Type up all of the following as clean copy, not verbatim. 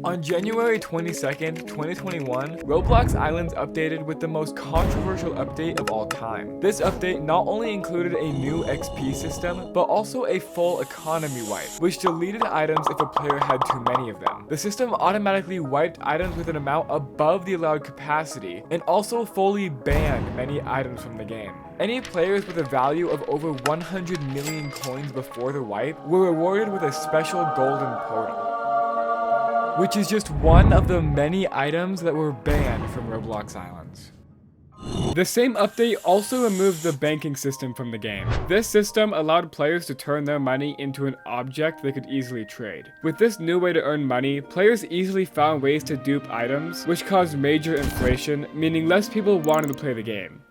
On January 22nd, 2021, Roblox Islands updated with the most controversial update of all time. This update not only included a new XP system, but also a full economy wipe, which deleted items if a player had too many of them. The system automatically wiped items with an amount above the allowed capacity, and also fully banned many items from the game. Any players with a value of over 100 million coins before the wipe were rewarded with a special golden portal, which is just one of the many items that were banned from Roblox Islands. The same update also removed the banking system from the game. This system allowed players to turn their money into an object they could easily trade. With this new way to earn money, players easily found ways to dupe items, which caused major inflation, meaning less people wanted to play the game.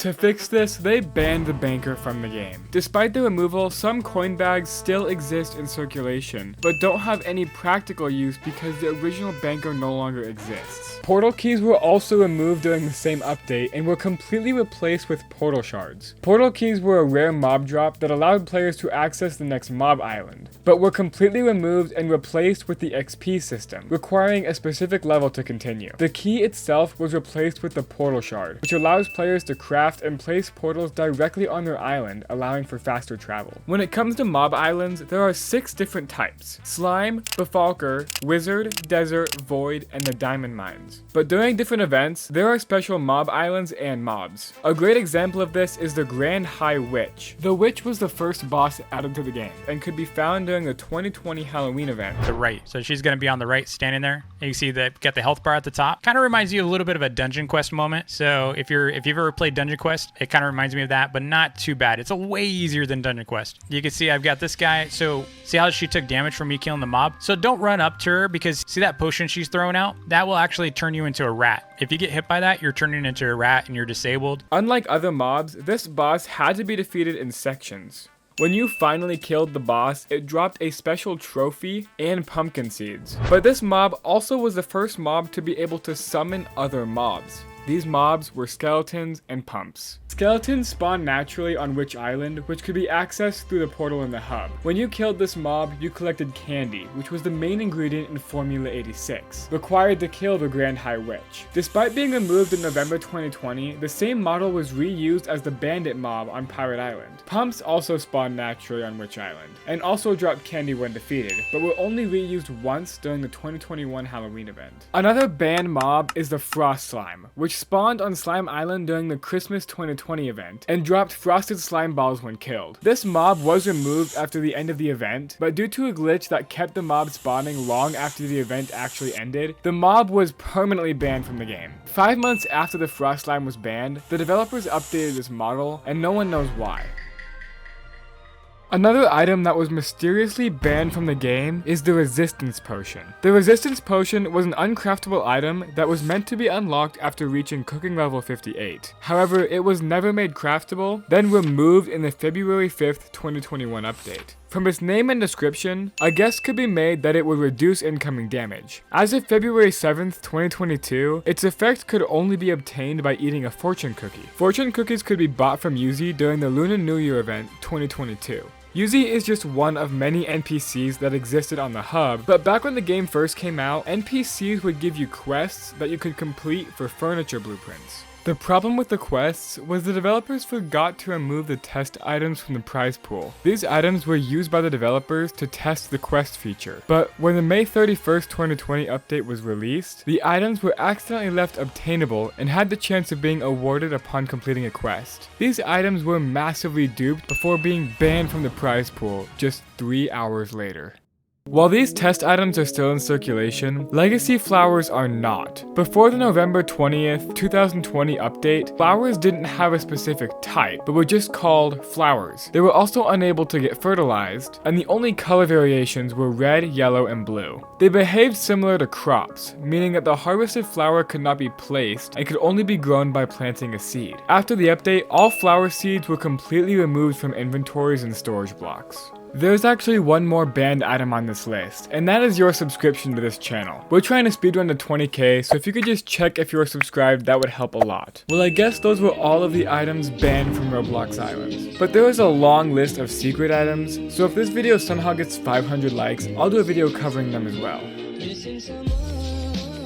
To fix this, they banned the banker from the game. Despite the removal, some coin bags still exist in circulation, but don't have any practical use because the original banker no longer exists. Portal keys were also removed during the same update and were completely replaced with portal shards. Portal keys were a rare mob drop that allowed players to access the next mob island, but were completely removed and replaced with the XP system, requiring a specific level to continue. The key itself was replaced with the portal shard, which allows players to craft and place portals directly on their island, allowing for faster travel. When it comes to mob islands, there are 6 different types: Slime, Befalker, Wizard, Desert, Void, and the Diamond Mines. But during different events, there are special mob islands and mobs. A great example of this is the Grand High Witch. The Witch was the first boss added to the game, and could be found during the 2020 Halloween event. The right, so she's going to be on the right, standing there. And you see that got the health bar at the top. Kind of reminds you a little bit of a Dungeon Quest moment. So if you've ever played Dungeon Quest, it kind of reminds me of that, but not too bad. It's a way easier than Dungeon Quest. You can see I've got this guy. So see how she took damage from me killing the mob? So don't run up to her, because see that potion she's throwing out? That will actually turn you into a rat. If you get hit by that, you're turning into a rat and you're disabled. Unlike other mobs, this boss had to be defeated in sections. When you finally killed the boss, it dropped a special trophy and pumpkin seeds. But this mob also was the first mob to be able to summon other mobs. These mobs were skeletons and pumps. Skeletons spawn naturally on Witch Island, which could be accessed through the portal in the hub. When you killed this mob, you collected candy, which was the main ingredient in Formula 86, required to kill the Grand High Witch. Despite being removed in November 2020, the same model was reused as the bandit mob on Pirate Island. Pumps also spawned naturally on Witch Island, and also dropped candy when defeated, but were only reused once during the 2021 Halloween event. Another banned mob is the Frost Slime, which spawned on Slime Island during the Christmas 2020 event, and dropped frosted slime balls when killed. This mob was removed after the end of the event, but due to a glitch that kept the mob spawning long after the event actually ended, the mob was permanently banned from the game. 5 months after the Frost Slime was banned, the developers updated this model, and no one knows why. Another item that was mysteriously banned from the game is the Resistance Potion. The Resistance Potion was an uncraftable item that was meant to be unlocked after reaching cooking level 58. However, it was never made craftable, then removed in the February 5th, 2021 update. From its name and description, a guess could be made that it would reduce incoming damage. As of February 7th, 2022, its effect could only be obtained by eating a fortune cookie. Fortune cookies could be bought from Yuzi during the Lunar New Year event 2022. Yuzi is just one of many NPCs that existed on the hub, but back when the game first came out, NPCs would give you quests that you could complete for furniture blueprints. The problem with the quests was the developers forgot to remove the test items from the prize pool. These items were used by the developers to test the quest feature, but when the May 31st, 2020 update was released, the items were accidentally left obtainable and had the chance of being awarded upon completing a quest. These items were massively duped before being banned from the prize pool just 3 hours later. While these test items are still in circulation, legacy flowers are not. Before the November 20th, 2020 update, flowers didn't have a specific type, but were just called flowers. They were also unable to get fertilized, and the only color variations were red, yellow, and blue. They behaved similar to crops, meaning that the harvested flower could not be placed and could only be grown by planting a seed. After the update, all flower seeds were completely removed from inventories and storage blocks. There's actually one more banned item on this list, and that is your subscription to this channel. We're trying to speedrun to 20k, so if you could just check if you're subscribed, that would help a lot. Well, I guess those were all of the items banned from Roblox Islands. But there is a long list of secret items, so if this video somehow gets 500 likes, I'll do a video covering them as well. Missing someone.